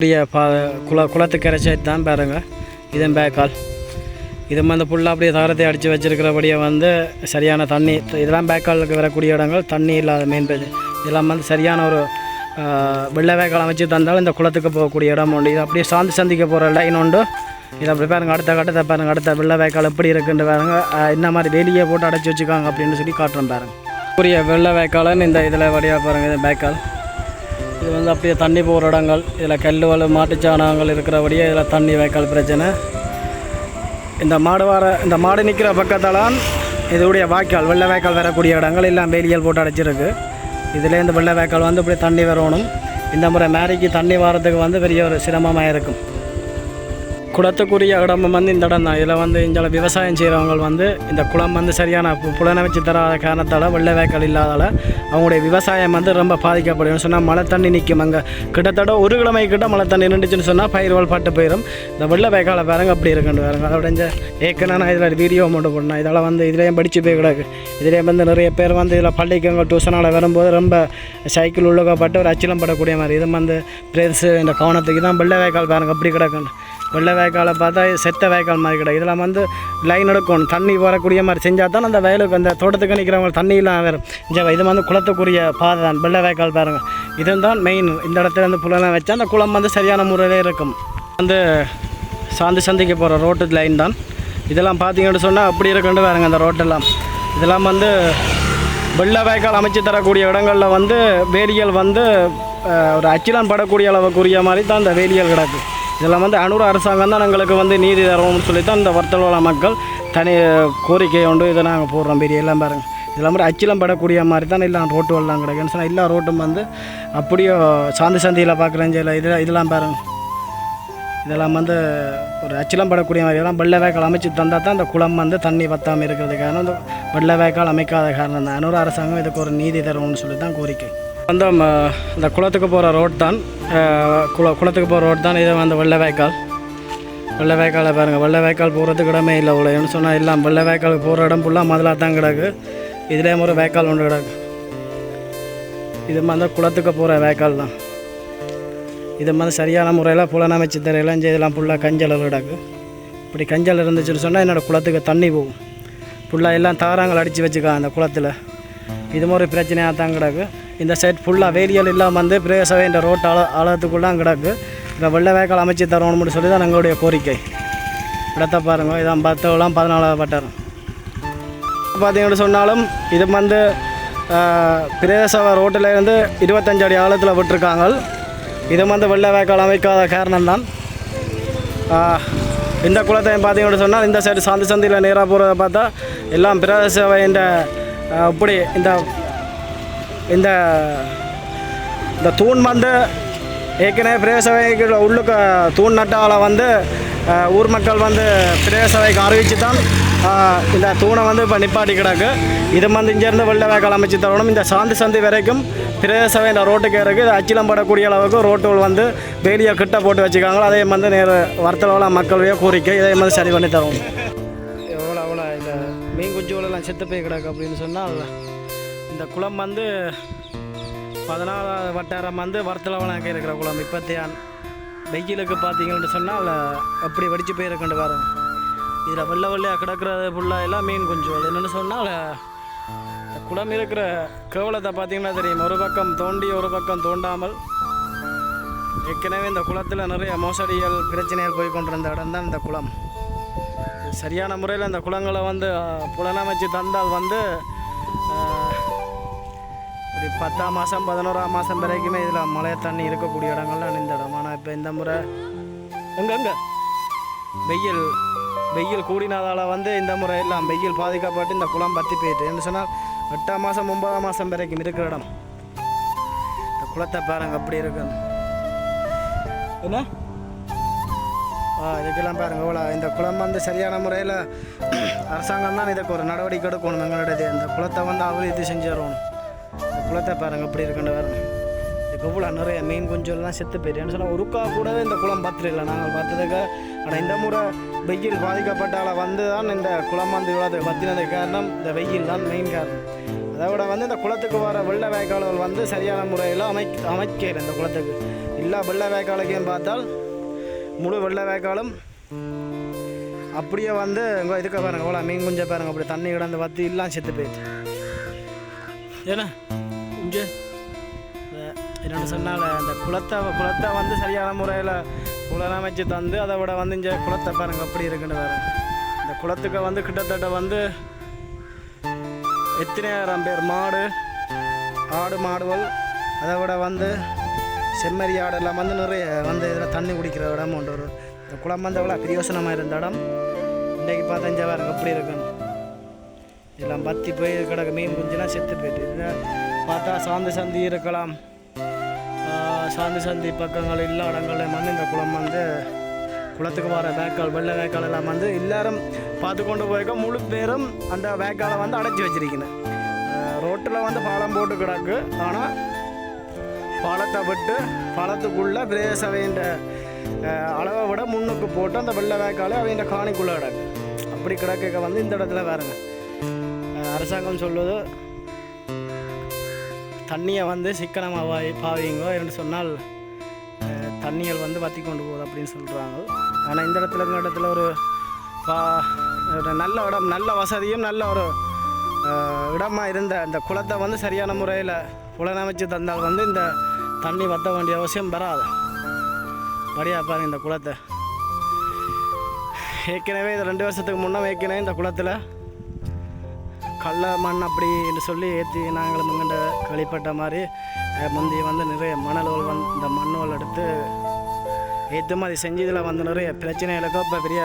குளத்துக்கு இறைச்சி தான் பாருங்கள். இதன் பேக்கால் இது வந்து ஃபுல்லாக அப்படியே தகரத்தை அடித்து வச்சுருக்கிறபடியே வந்து சரியான தண்ணி. இதெல்லாம் பேக்காலுக்கு வரக்கூடிய இடங்கள் தண்ணி இல்லாத மெயின் பேஜ். இதெல்லாம் வந்து சரியான ஒரு வெள்ளை வேக்கால் அமைச்சு தந்தாலும் இந்த குளத்துக்கு போகக்கூடிய இடம் உண்டு. இது அப்படியே சந்திக்க போகிற லைன் உண்டு. இதை அப்படி பாருங்கள். அடுத்த கட்டத்தை பாருங்கள். அடுத்த வெள்ளை வேக்கால் எப்படி இருக்குன்னு பாருங்கள். இந்த மாதிரி வெளியே போட்டு அடைச்சி வச்சுக்காங்க அப்படின்னு சொல்லி காட்டுறேன் பாருங்கள். புரிய வெள்ளை வேக்காலன்னு இந்த இதில் வழியாக பாருங்கள். இது பேக்கால் இது வந்து அப்படியே தண்ணி போகிற இடங்கள். இதில் கல் மாட்டுச்சாணங்கள் இருக்கிறபடியே இதில் தண்ணி வேக்கால் பிரச்சனை. இந்த மாடு நிற்கிற பக்கத்தால் இதோடைய வாய்க்கால் வெள்ளை வேக்கால் வரக்கூடிய இடங்கள் எல்லாம் வேலியல் போட்டு அடைச்சிருக்கு. இதில் இந்த வெள்ளை வேக்கால் வந்து இப்படி தண்ணி வரணும். இந்த முறை மேரிக்கு தண்ணி வரத்துக்கு வந்து பெரிய ஒரு சிரமமாக இருக்கும். குளத்துக்குரிய இடம் வந்து இந்த இடம் தான். இதில் வந்து இங்கே விவசாயம் செய்கிறவங்க வந்து இந்த குளம் வந்து சரியான புலனமைச்சு தராத காரணத்தால் வெள்ளை வேக்கால் இல்லாதால் அவங்களுடைய விவசாயம் வந்து ரொம்ப பாதிக்கப்படும். சொன்னால் மழை தண்ணி நிற்கும். அங்கே கிட்டத்தட்ட ஒரு கிழமை கிட்ட மழை தண்ணி நின்றுச்சுன்னு சொன்னால் பயிர்கள் பட்டு போயிடும். இந்த வெள்ளை வேக்காலை பாருங்க அப்படி இருக்குன்னு பாருங்க. அதோட இந்த ஏற்கனவே நான் இதில் வீடியோ மட்டும் போடணும். இதெல்லாம் வந்து இதுலேயும் படித்து போய் கிடக்கு. இதிலே வந்து நிறைய பேர் வந்து இதில் பள்ளிக்கு டியூஷனால் வரும்போது ரொம்ப சைக்கிள் உள்ளுக்கப்பட்டு ஒரு அச்சிலம் படக்கூடிய மாதிரி இது வந்து பிரேசு இந்த கவனத்துக்கு தான் வெள்ளை வேக்கால் பாருங்க அப்படி கிடக்குன்னு. வெள்ளை வேக்காலை பார்த்தா செத்த வேக்கால் மாதிரி கிடக்கு. இதெல்லாம் வந்து லைன் எடுக்கணும். தண்ணி வரக்கூடிய மாதிரி செஞ்சால் தான் அந்த வயலுக்கு அந்த தோட்டத்துக்கு நிற்கிறவங்க தண்ணியெலாம் வரும். இது வந்து குளத்துக்குரிய பாதை தான் வெள்ளை வேக்கால் பாருங்கள். இதுதான் மெயின். இந்த இடத்துல வந்து புலெல்லாம் வச்சா அந்த குளம் வந்து சரியான முறையில் இருக்கும். வந்து சந்திக்க போகிற ரோட்டு லைன் தான். இதெல்லாம் பார்த்தீங்கன்னு சொன்னால் அப்படி இருக்குன்னு பாருங்கள். அந்த ரோட்டெல்லாம் இதெல்லாம் வந்து வெள்ளை வேக்கால் அமைச்சு தரக்கூடிய இடங்களில் வந்து வேலியல் வந்து ஒரு அச்சிலான் படக்கூடிய அளவுக்குரிய மாதிரி தான் அந்த வேலியல் கிடக்கு. இதெல்லாம் வந்து அனூர் அரசாங்கம் தான் எங்களுக்கு வந்து நீதி தரணும்னு சொல்லி தான் இந்த வர்த்தக மக்கள் தனி கோரிக்கை உண்டு. இதை நாங்கள் போடுறோம் பெரிய எல்லாம் பாருங்கள். இதெல்லாம் மாதிரி அச்சிலம் படக்கூடிய மாதிரி தான் எல்லாம் ரோட்டுகள்லாம் கிடைக்குன்னு சொன்னால் எல்லா ரோட்டும் வந்து அப்படியே சந்தியில் பார்க்குறேன். இதெல்லாம் பாருங்கள். இதெல்லாம் வந்து ஒரு அச்சிலம் படக்கூடிய மாதிரி எல்லாம் வெள்ளை வேக்கால் அமைச்சு தந்தால் தான் இந்த குளம் வந்து தண்ணி பற்றாமல் இருக்கிறதுக்கான இந்த வெள்ளை வேக்கால் அமைக்காத காரணம் தான். அனூர் அரசாங்கம் இதுக்கு ஒரு நீதி தரணும்னு சொல்லி தான் கோரிக்கை. வந்து இந்த குளத்துக்கு போகிற ரோட் தான். குளத்துக்கு போகிற ரோட் தான். இதை வந்து வெள்ளை வேக்காலை பாருங்கள். வெள்ளை வேக்கால் போகிறதுக்கு இடமே இல்லை. இவ்வளோன்னு சொன்னால் எல்லாம் வெள்ளை வேக்காலுக்கு போகிற இடம் ஃபுல்லாக முதலாக தான் கிடக்கு. இதிலே ஒரு வேக்கால் ஒன்று கிடக்கு. இது வந்து குளத்துக்கு போகிற வேக்கால் தான். இது மாதிரி சரியான முறையில் புலனமைச்சு தரையெல்லாம் இதெல்லாம் ஃபுல்லாக கஞ்சல் கிடக்கு. இப்படி கஞ்சல் இருந்துச்சுன்னு சொன்னால் என்னோடய குளத்துக்கு தண்ணி போகும். ஃபுல்லாக எல்லாம் தாராங்கள் அடித்து வச்சுக்கான் அந்த குளத்தில். இது மாதிரி பிரச்சனையாக தான் கிடக்கு. இந்த சைட் ஃபுல்லாக வேலியல் இல்லாமல் வந்து பிரேசவே இந்த ரோட்டு ஆழத்துக்குள்ளாம் கிடக்கு. இந்த வெள்ளை வேக்கால் அமைச்சு தரணும்னு சொல்லி தான் எங்களுடைய கோரிக்கை. இடத்தை பாருங்கள். இதான் 10 14 பட்டாரம் பார்த்தீங்கன்னு சொன்னாலும் இது வந்து பிரேசவ ரோட்டில் இருந்து 25 அடி ஆழத்தில் விட்டுருக்காங்க. இது வந்து வெள்ளை வேக்கால் அமைக்காத காரணம்தான். இந்த குளத்தையும் பார்த்தீங்கன்னு சொன்னால் இந்த சைடு சந்தியில் நேராக போகிறத பார்த்தா எல்லாம் பிரேசவை இப்படி இந்த தூண் வந்து ஏற்கனவே பிரேசவைக்கு உள்ளுக்கு தூண் நட்டால் வந்து ஊர் மக்கள் வந்து பிரேசவைக்கு அறிவித்து தான் இந்த தூணை வந்து இப்போ நிப்பாட்டி கிடக்கு. இது வந்து இங்கேருந்து வெள்ளை வேக்கால் அமைச்சு தரணும். இந்த சந்தி வரைக்கும் பிரேசவை இந்த ரோட்டுக்கு இருக்குது. இது அச்சிலம் படக்கூடிய அளவுக்கு ரோட்டுகள் வந்து வேலியை கிட்ட போட்டு வச்சுக்காங்களோ அதே வந்து வர்த்தக மக்களுடைய கோரிக்கை. இதே மாதிரி சரி பண்ணி தரணும். எவ்வளோ இந்த மீன் குஞ்சுகளெல்லாம் செத்து போய் கிடக்கு அப்படின்னு சொன்னால் இந்த குளம் வந்து 14 வட்டாரம் வந்து வர்த்தலவனாக இருக்கிற குளம். இப்போத்தையான் வெயிலுக்கு பார்த்தீங்கன்னு சொன்னால் அப்படி வடித்து போயிருக்கண்டு பாருங்க. இதில் வெள்ளையாக கிடக்கிறது ஃபுல்லாக எல்லாம் மீன் குஞ்சு. அது என்னென்னு சொன்னால் இந்த குளம் இருக்கிற கேவலத்தை பார்த்தீங்கன்னா தெரியும். ஒரு பக்கம் தோண்டி ஒரு பக்கம் தோண்டாமல் ஏற்கனவே இந்த குளத்தில் நிறைய மோசடிகள் பிரச்சனைகள் போய் கொண்டிருந்த இடம் தான் இந்த குளம். சரியான முறையில் இந்த குளங்களை வந்து புலனமைச்சு தந்தால் வந்து ஒரு 10ஆம் மாதம் 11ஆம் மாதம் வரைக்குமே இதில் மழை தண்ணி இருக்கக்கூடிய இடங்கள்லாம் இந்த இடம். ஆனால் இப்போ இந்த முறை எங்கே வெயில் கூடினதால் வந்து இந்த முறை எல்லாம் வெயில் பாதிக்கப்பட்டு இந்த குளம் பற்றி போயிட்டு என்ன சொன்னால் 8ஆம் மாதம் 9ஆம் மாதம் வரைக்கும் இருக்கிற இடம். இந்த குளத்தை பாருங்க அப்படி இருக்கு. என்ன இதுக்கெல்லாம் பாருங்க இவ்வளோ. இந்த குளம் வந்து சரியான முறையில் அரசாங்கம் தான் இதுக்கு ஒரு நடவடிக்கை எடுக்கணும். எங்களுடைய இந்த குளத்தை வந்து அபிவிருத்தி செஞ்சு தரணும். இந்த குளத்தை பாருங்கள் எப்படி இருக்குன்னு பாருங்கள். இப்போ இவ்வளோ நிறைய மீன் குஞ்செல்லாம் செத்து போயிட்டு என்ன சொன்னால் ஒருக்கா கூடவே இந்த குளம் பத்திரில்லை நாங்கள் பார்த்ததுக்கு. ஆனால் இந்த முறை வெயில் பாதிக்கப்பட்டால் வந்து தான் இந்த குளம் வந்து இவ்வளோ பற்றினதுக்கு காரணம் இந்த வெயில் தான் மெயின் காரணம். அதை விட வந்து இந்த குளத்துக்கு வர வெள்ளை வேக்கால்கள் வந்து சரியான முறையில் அமைக்கல இந்த குளத்துக்கு. எல்லா வெள்ளை வேக்காலையும் பார்த்தால் முழு வெள்ளை வேக்காலும் அப்படியே வந்து இங்கே இதுக்க பாருங்க அவ்வளோ மீன் குஞ்ச பாருங்க அப்படி தண்ணி கிடந்து வத்தி எல்லாம் செத்து போயிடுச்சு. ஏன்னா குஞ்சு என்னென்னு சொன்னால் அந்த குளத்தை வந்து சரியான முறையில் புலனமைச்சு தந்து அதை விட வந்து இங்கே குளத்தை பாருங்க அப்படி இருக்குன்னு வேறு. இந்த குளத்துக்கு வந்து கிட்டத்தட்ட வந்து எத்தனையாயிரம் பேர் மாடுகள் அதை விட வந்து செம்மறி ஆடெல்லாம் வந்து நிறைய வந்து இதில் தண்ணி குடிக்கிற இடம் ஒன்று ஒரு இந்த குளம் வந்து எவ்வளோ பிரயோசனமாக இருந்த இடம். இன்றைக்கு பார்த்தா இங்கே வேறு எப்படி இருக்கணும் எல்லாம் பத்தி போய் கிடக்கு மீன் குஞ்சுலாம் செத்து போயிட்டு. இதில் பார்த்தா சாந்து சந்தி இருக்கலாம், சாந்து சந்தி பக்கங்கள் எல்லா இடங்கள்லையும் வந்து இந்த குளம் வந்து குளத்துக்கு வர வேக்கால் வெள்ளை வேக்கால் எல்லாம் வந்து எல்லாரும் பார்த்து கொண்டு போயிருக்க முழு பேரும் அந்த வேக்காலை வந்து அடைச்சி வச்சிருக்கணும். ரோட்டில் வந்து பாலம் போட்டு கிடக்கு, ஆனால் பாலத்தை விட்டு பாலத்துக்குள்ளே பிரதேச அவையின் அளவை விட முன்னுக்கு போட்டு அந்த வெள்ளை வேக்காலை அவையின் காணிக்குள்ளே கிடக்கு. அப்படி கிடக்க வந்து இந்த இடத்துல வேறுங்க அரசாங்கம் சொல்லுவது தண்ணியை வந்து சிக்கனமாக பாவீங்க என்று சொன்னால் தண்ணிகள் வந்து வற்றி கொண்டு போகுது அப்படின்னு சொல்கிறாங்க. ஆனால் இந்த இடத்துல ஒரு நல்ல இடம், நல்ல வசதியும் நல்ல ஒரு இடமாக இருந்த இந்த குளத்தை வந்து சரியான முறையில் புலனமைச்சு தந்தால் வந்து இந்த தண்ணி வற்ற வேண்டிய அவசியம் வராது. படியா பாருங்க இந்த குளத்தை ஏற்கனவே இது 2 வருஷத்துக்கு முன்னே ஏற்கனவே இந்த குளத்தில் கள்ள மண் அப்படின்னு சொல்லி ஏற்றி நாங்கள் முங்கண்ட கழிப்பட்ட மாதிரி முந்தைய வந்து நிறைய மணல்கள் வந்து இந்த மண்ணுகள் எடுத்து ஏற்ற மாதிரி செஞ்சு இதில் வந்து நிறைய பிரச்சனைகளுக்கும் இப்போ பெரிய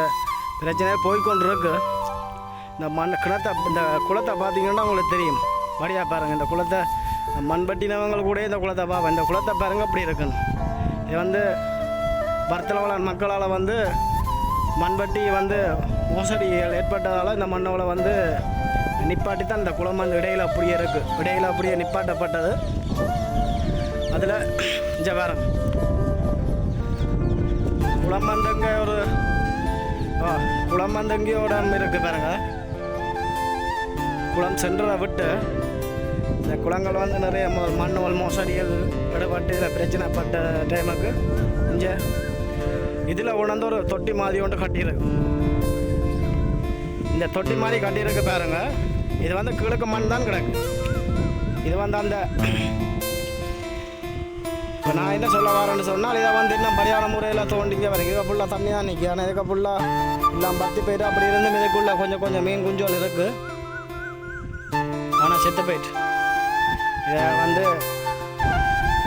பிரச்சனைகள் போய்கொண்டிருக்கு. இந்த இந்த குளத்தை பார்த்தீங்கன்னா உங்களுக்கு தெரியும். வழியாக பாருங்கள் இந்த குளத்தை மண்பட்டினவங்க கூட இந்த குளத்தை பார்ப்பேன். இந்த குளத்தை பாருங்கள் அப்படி இருக்குன்னு. இது வந்து பர்த்தலவள மக்களால் வந்து மண்பட்டி வந்து மோசடிகள் ஏற்பட்டதால் இந்த மண்ணோலை வந்து நிப்பாட்டி தான் இந்த குளம் வந்து இடையில் அப்படியே இருக்குது. இடையில் அப்படியே நிப்பாட்டப்பட்டது. அதில் இங்கே வேற குளம் வந்தங்க ஒரு குளம் வந்தங்கியோட இருக்குது பாருங்க. குளம் சென்றதை விட்டு இந்த குளங்கள் வந்து நிறைய மண்ணுவல் மோசடிகள் இடப்பட்டு இதில் பிரச்சனைப்பட்ட டைமுக்கு இங்கே இதில் உணர்ந்து ஒரு தொட்டி மாதிரி ஒன்று கட்டியிருக்கு. இந்த தொட்டி மாதிரி கட்டியிருக்கு பாருங்க. இது வந்து கிழக்கு மண் தான் கிடக்கு. இது வந்து அந்த இப்போ நான் என்ன சொல்ல வரேன்னு சொன்னால் இதை வந்து இன்னும் சரியான முறையில் தோண்டிங்க வரைக்கும் இதை ஃபுல்லாக தண்ணி தான் நிற்கி. ஆனால் இதுக்கு ஃபுல்லாக எல்லாம் பத்தி போயிட்டு அப்படி இருந்து இதுக்குள்ளே கொஞ்சம் மீன் குஞ்சோல் இருக்குது. ஆனால் செத்து போயிட்டு இதை வந்து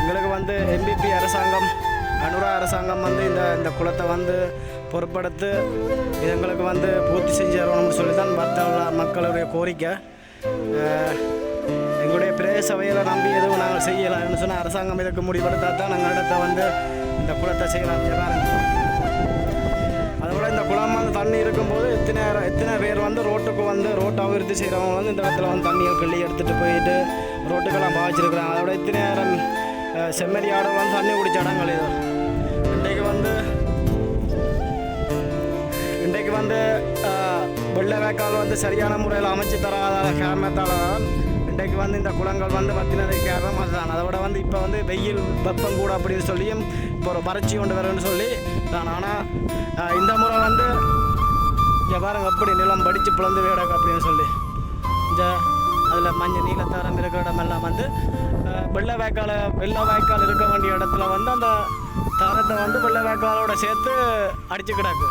எங்களுக்கு வந்து எம்பிபி அரசாங்கம் அனுரா அரசாங்கம் வந்து இந்த குளத்தை வந்து பொறுப்படுத்து இது எங்களுக்கு வந்து பூர்த்தி செஞ்சு தரணும்னு சொல்லி தான் மக்களுடைய கோரிக்கை. எங்களுடைய பிரதேச சபையில் நம்பி எதுவும் நாங்கள் செய்யலாம்னு சொன்னால் அரசாங்கம் இதுக்கு முடிவெடுத்தால் தான் நாங்கள் இடத்த வந்து இந்த குளத்தை செய்யலாம். அதோட இந்த குளம் வந்து தண்ணி இருக்கும்போது எத்தனை பேர் வந்து ரோட்டுக்கு வந்து ரோட்டை அபிவிருத்தி செய்கிறவங்க வந்து இந்த இடத்துல வந்து தண்ணியை கிள்ளி எடுத்துகிட்டு போயிட்டு ரோட்டுக்கெல்லாம் பாய்ச்சிருக்கிறாங்க. அதோட எத்தனை செம்மறி ஆடு வந்து தண்ணி குடிச்ச இடங்கள் இது. இன்றைக்கு வந்து வெள்ளை வேக்கால் வந்து சரியான முறையில் அமைச்சு தராத காரணத்தால் தான் இன்றைக்கு வந்து இந்த குளங்கள் வந்து வத்தினதுக்கு காரணம் அதுதான். அதோட வந்து இப்போ வந்து வெயில் வெப்பம் கூட அப்படின்னு சொல்லியும் இப்போ ஒரு வறட்சி கொண்டு வரும்னு சொல்லி தான். ஆனால் இந்த முறை வந்து இங்கே பாருங்க அப்படி நிலம் படித்து பிளந்து வேடக்கு அப்படின்னு சொல்லி இந்த அதில் மஞ்சள் நீலத்தாரம் இருக்கிற இடமெல்லாம் வந்து வெள்ளை வேக்கால் இருக்க வேண்டிய இடத்துல வந்து அந்த தாரத்தை வந்து வெள்ளை வேக்காலோட சேர்த்து அடிச்சு கிடக்கு.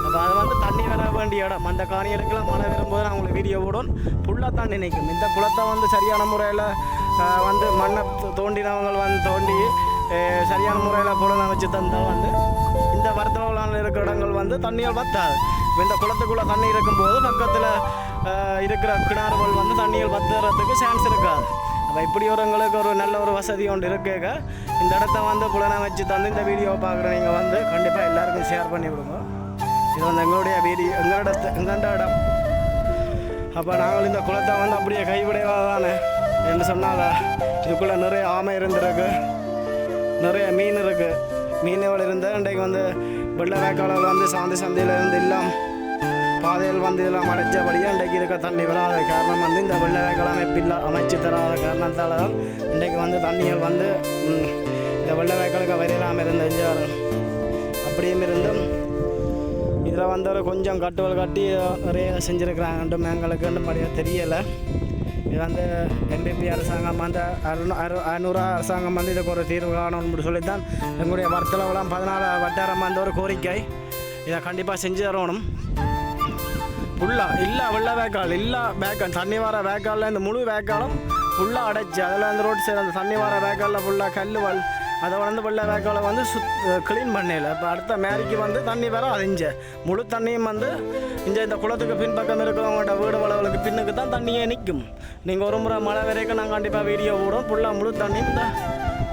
அப்போ அது வந்து தண்ணி வர வேண்டிய இடம். அந்த காணிகளுக்கெல்லாம் மழை வரும்போது நான் உங்களுக்கு வீடியோ போடும் ஃபுல்லாக தண்ணி நிற்கும். இந்த குளத்தை வந்து சரியான முறையில் வந்து மண்ணை தோண்டினவங்க வந்து தோண்டி சரியான முறையில் புலனை வச்சு தந்தால் வந்து இந்த வர்த்தகங்களால் இருக்கிற இடங்கள் வந்து தண்ணியால் வற்றாது. இந்த குளத்துக்குள்ளே தண்ணி இருக்கும்போது பக்கத்தில் இருக்கிற கிணறுகள் வந்து தண்ணியில் வத்துறதுக்கு சான்ஸ் இருக்காது. அப்போ இப்படி ஒருங்களுக்கு ஒரு நல்ல ஒரு வசதி ஒன்று இருக்குங்க. இந்த இடத்த வந்து புலனை வச்சு தந்து இந்த வீடியோவை பார்க்குற நீங்கள் வந்து கண்டிப்பாக எல்லாருக்கும் ஷேர் பண்ணி விடுங்க. இது வந்து எங்களுடைய வீடியோ எங்கள்ட இடம். அப்போ நாங்கள் இந்த குளத்தை வந்து அப்படியே கைவிடையாக தானே என்று சொன்னால் இதுக்குள்ளே நிறைய ஆமை இருந்திருக்கு, நிறைய மீன் இருக்குது. மீன்கள் இருந்தால் இன்றைக்கு வந்து வெள்ளை வேக்காளர்கள் வந்து சந்தையில் இருந்து எல்லாம் பாதைகள் வந்து இதெல்லாம் அடைச்சபடியாக இன்றைக்கு இருக்க தண்ணி வராத காரணம் வந்து இந்த வெள்ளை வேக்கால் அமைப்பில் அமைச்சு தராத காரணத்தால் தான் இன்றைக்கு வந்து தண்ணிகள் வந்து இந்த வெள்ளை வேக்காலுக்கு வரையலாம் இருந்துச்சு அப்படியும் இருந்தும் இதில் வந்து ஒரு கொஞ்சம் கட்டுவல் கட்டி நிறைய செஞ்சுருக்குறாங்க எங்களுக்கு படியாக தெரியலை. இது வந்து எம்பிபி அரசாங்கம் வந்து 500 அரசாங்கம் வந்து இதுக்கு ஒரு தீர்வு காணணும்னு சொல்லித்தான் எங்களுடைய வர்த்தளவெல்லாம் 14 வட்டாரம் வந்து ஒரு கோரிக்கை. இதை கண்டிப்பாக செஞ்சு தரணும். ஃபுல்லாக இல்லை வெள்ளை வேக்கால் இல்லை வேக்கால் தண்ணி வர வேக்காலில் இந்த முழு வேக்காலும் ஃபுல்லாக அடைச்சி அதில் அந்த ரோட் சைடு அந்த தண்ணி வர வேக்காலில் ஃபுல்லாக கல் அதை வந்து வெள்ளை வேக்காலை வந்து க்ளீன் பண்ணல. இப்போ அடுத்த மேரிக்கு வந்து தண்ணி வர அது இஞ்ச முழு தண்ணியும் வந்து இந்த குளத்துக்கு பின்பக்கம் இருக்கிறவங்கள்ட்ட வீடு வளவுகளுக்கு பின்னுக்கு தான் தண்ணியே நிற்கும். நீங்கள் ஒரு முறை மழை வரைக்கும் நான் கண்டிப்பாக வீடியோ போடும். ஃபுல்லாக முழு தண்ணியும் இந்த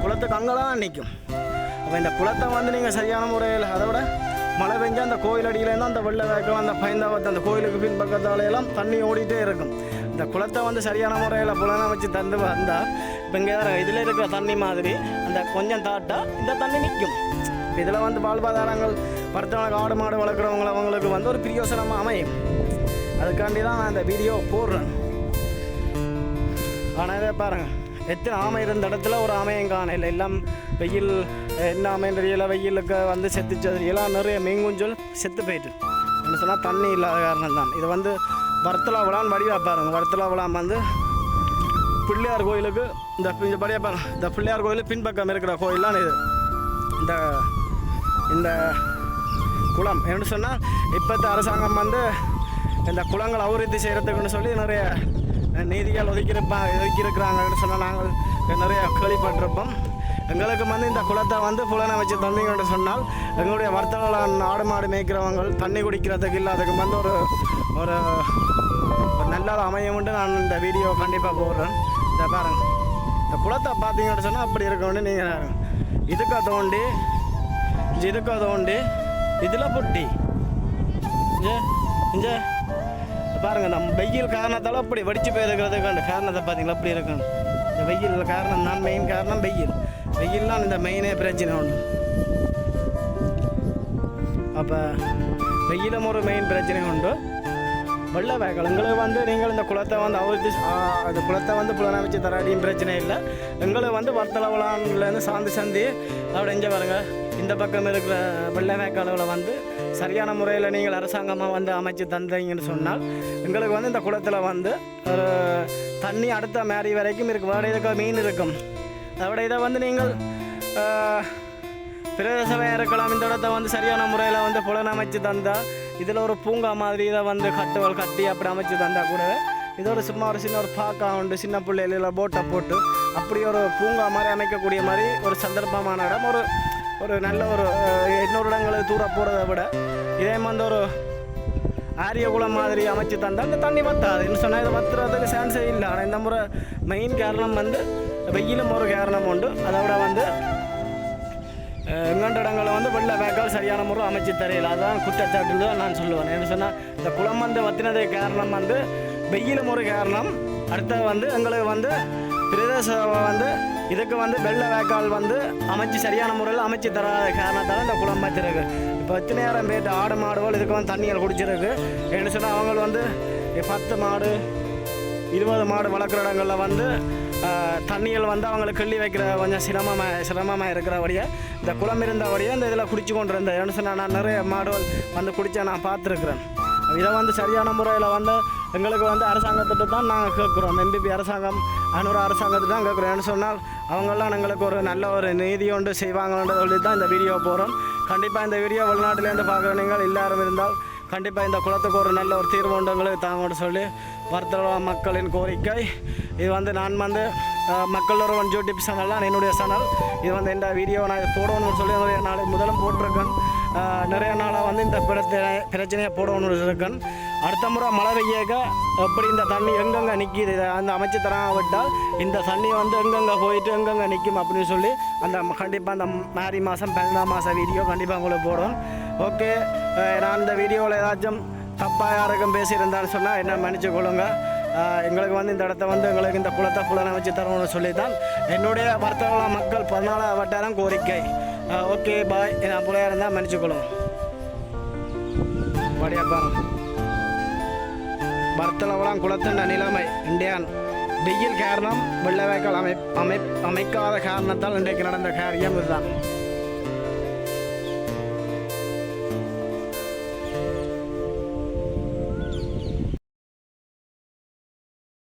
குளத்துக்கு அங்கே தான் நிற்கும். அப்போ இந்த குளத்தை வந்து நீங்கள் சரியான முறையில் அதை விட மழை பெஞ்சால் அந்த கோயில் அடியிலேருந்து அந்த வெள்ளை வேக்கால் அந்த பைந்தாவத்து அந்த கோயிலுக்கு பின்பக்கத்தாலையெல்லாம் தண்ணி ஓடிட்டே இருக்கும். இந்த குளத்தை வந்து சரியான முறையில் புலனமைச்சு தந்து வந்தால் இப்போ இங்கே இதில் இருக்கிற தண்ணி மாதிரி அந்த கொஞ்சம் தாட்டா இந்த தண்ணி நிற்கும். இதில் வந்து வாழ்வாதாரங்கள் படுத்தவங்க ஆடு மாடு வளர்க்குறவங்க அவங்களுக்கு வந்து ஒரு பிரியோசனமாக அமையும். அதுக்காண்டி தான் நான் இந்த வீடியோ போடுறேன். ஆனால் இதை பாருங்கள், எத்தனை ஆமை இருந்த இடத்துல ஒரு ஆமையும் காணல. எல்லாம் வெயில் என்ன ஆமைன்னு தெரியல, வெயிலுக்கு வந்து செத்துச்சு எல்லாம் நிறைய மீன்குஞ்சல் செத்து போயிட்டு என்ன சொன்னால் தண்ணி இல்லாத காரணம் தான். இது வந்து வர்த்தலா விழான்னு வடிவா பாருங்கள். வர்த்தலா விழாம் வந்து பிள்ளையார் கோயிலுக்கு இந்த படியாக பாருங்க. இந்த பிள்ளையார் கோயிலுக்கு பின்பக்கம் இருக்கிற கோயிலாம் இது. இந்த குளம் என்ன சொன்னால் இப்போத்த அரசாங்கம் வந்து இந்த குளங்கள் அபிவிருத்தி செய்கிறதுக்குன்னு சொல்லி நிறைய நீதிகள் ஒதுக்கியிருக்கிறாங்கன்னு சொன்னால் நாங்கள் நிறைய கேள்விப்பட்டிருப்போம். எங்களுக்கு வந்து இந்த குளத்தை வந்து புலனை வச்சு தந்தீங்கன்னு சொன்னால் எங்களுடைய வர்த்தகர்கள் ஆடு மாடு மேய்க்கிறவங்க தண்ணி குடிக்கிறதுக்கு இல்லை, அதுக்கு வந்து ஒரு ஒரு நல்ல அமையமுண்டு நான் இந்த வீடியோ கண்டிப்பாக போடுறேன். இதை பாருங்கள், இந்த குளத்தை பார்த்தீங்கன்னு சொன்னால் அப்படி இருக்கணும்னு நீங்கள் இதுக்கு தோண்டி இதுக்கு தோண்டி இதில் புட்டி இங்கே பாருங்கள். நம்ம வெயில் காரணத்தால் அப்படி வடித்து போயிருக்கிறதுக்கான காரணத்தை பார்த்தீங்களா அப்படி இருக்கணும். இந்த வெயில் காரணம் தான் மெயின் காரணம் வெயில்லாம் இந்த மெயினே பிரச்சனை ஒன்று. அப்போ வெயிலும் ஒரு மெயின் பிரச்சனை உண்டு. வெள்ளை வேக்கால் எங்களுக்கு வந்து நீங்கள் இந்த குளத்தை வந்து அந்த குளத்தை வந்து புலனமைச்சு தராடியும் பிரச்சனை இல்லை. எங்களுக்கு வந்து வர்த்தளவுலான்லேருந்து சந்தி அப்படி எஞ்ச பாருங்க. இந்த பக்கம் இருக்கிற வெள்ளை வேக்காளவில் வந்து சரியான முறையில் நீங்கள் அரசாங்கமாக வந்து அமைச்சு தந்தீங்கன்னு சொன்னால் எங்களுக்கு வந்து இந்த குளத்தில் வந்து ஒரு தண்ணி அடுத்த மேரி வரைக்கும் இருக்குது. வேறு இதுக்கு மீன் இருக்கும். அதோட இதை வந்து நீங்கள் பிரதேசமாக இருக்கலாம். இந்த இடத்த வந்து சரியான முறையில் வந்து புலனமைச்சு தந்தால் இதில் ஒரு பூங்கா மாதிரி இதை வந்து கட்டுவல் கட்டி அப்படி அமைச்சு தந்தால் கூட இதோட சும்மா ஒரு சின்ன ஒரு பாக்கா உண்டு. சின்ன பிள்ளைகளில் போட்டை போட்டு அப்படி ஒரு பூங்கா மாதிரி அமைக்கக்கூடிய மாதிரி ஒரு சந்தர்ப்பமான இடம். ஒரு நல்ல ஒரு 800 இடங்களுக்கு தூரம் போகிறத விட இதே மாதிரி ஒரு ஆரிய குளம் மாதிரி அமைச்சு தந்தால் இந்த தண்ணி வற்றாது. என்ன சொன்னால் இதை வத்துறதுக்கு சான்ஸே இல்லை. ஆனால் இந்த முறை மெயின் காரணம் வந்து வெயிலும் ஒரு காரணம் உண்டு. அதை விட வந்து எங்கண்ட இடங்களை வந்து வெள்ளை வேக்கால் சரியான முறை அமைச்சு தரையில் அதுதான் குற்றச்சாட்டுன்னு தான் நான் சொல்லுவேன். என்ன சொன்னால் இந்த குளம் வந்து வத்தினது காரணம் வந்து வெயிலும் ஒரு காரணம். அடுத்தது வந்து எங்களுக்கு வந்து பிரதேசம் வந்து இதுக்கு வந்து வெள்ளை வேக்கால் வந்து அமைச்சு சரியான முறையில் அமைச்சு தராத காரணத்தால் இந்த குளம் வச்சிருக்கு. இப்போ எத்தனை நேரம் போய்ட்டு ஆடு மாடுகள் இதுக்கு வந்து தண்ணிகள் குடிச்சிருக்கு. என்ன சொன்னால் அவங்க வந்து 10 மாடு 20 மாடு வளர்க்குற இடங்களில் வந்து தண்ணிகள் வந்து அவங்களுக்கு கிள்ளி வைக்கிற கொஞ்சம் சிரமமாக இருக்கிறபடியே இந்த குளம் இருந்தபடியே இந்த இதில் குடிச்சு கொண்டு இருந்தேன். என்ன சொன்னால் நான் நிறைய மாடுகள் வந்து குடித்தா நான் பார்த்துருக்குறேன். இதை வந்து சரியான முறையில் வந்து எங்களுக்கு வந்து அரசாங்கத்திட்ட தான் நாங்கள் கேட்குறோம். எம்பிபி அரசாங்கம் 500 அரசாங்கத்திட்ட தான் கேட்குறோம். என்ன சொன்னால் அவங்கெல்லாம் எங்களுக்கு ஒரு நல்ல ஒரு நீதி ஒன்று செய்வாங்கன்றதை சொல்லி தான் இந்த வீடியோ போகிறோம். கண்டிப்பாக இந்த வீடியோ வெளிநாட்டிலேருந்து பார்க்குற நீங்கள் எல்லாரும் இருந்தால் கண்டிப்பாக இந்த குளத்துக்கு ஒரு நல்ல ஒரு தீர்வு உண்டு எங்களுக்கு தாங்கன்னு சொல்லி வர்த்தக மக்களின் கோரிக்கை. இது வந்து நான் வந்து மக்கள் ஒரு யூடியூப் சேனல் தான் என்னுடைய சேனல். இது வந்து இந்த வீடியோ நான் போடணும்னு சொல்லி நிறைய நாள் முதலும் போட்டிருக்கேன். நிறைய நாளாக வந்து இந்த பிரச்சனையை போடணும்னு இருக்கேன். அடுத்த முறை மழை பெய்யக்க எப்படி இந்த தண்ணி எங்கெங்கே நிற்கிது அந்த அமைச்சு தராங்க விட்டால் இந்த தண்ணி வந்து எங்கெங்கே போயிட்டு எங்கெங்கே நிற்கும் அப்படின்னு சொல்லி அந்த கண்டிப்பாக அந்த மாரி மாதம் 12ஆம் மாதம் வீடியோ கண்டிப்பாக உங்களுக்கு போடுவோம். ஓகே, நான் இந்த வீடியோவில் ஏதாச்சும் தப்பாக யாருக்கும் பேசியிருந்தான்னு சொன்னால் என்ன மன்னிச்சு கொள்ளுங்க. எங்களுக்கு வந்து இந்த இடத்த வந்து எங்களுக்கு இந்த குளத்தை புலனை வச்சு தரணும்னு சொல்லி தான் என்னுடைய வர்த்தக மக்கள் 14 வட்டாரம் கோரிக்கை. Okay bye. நான் புள்ளையாக இருந்தால் மன்னிச்சுக்கொள்ளும். படியாப்பா வர்த்தளவலாம் குளத்தின் நிலைமை இந்தியான் வெயில் காரணம் வெள்ளை வாய்க்கால் அமைக்காத காரணத்தால் இன்றைக்கு நடந்த காரியம் இதுதான்.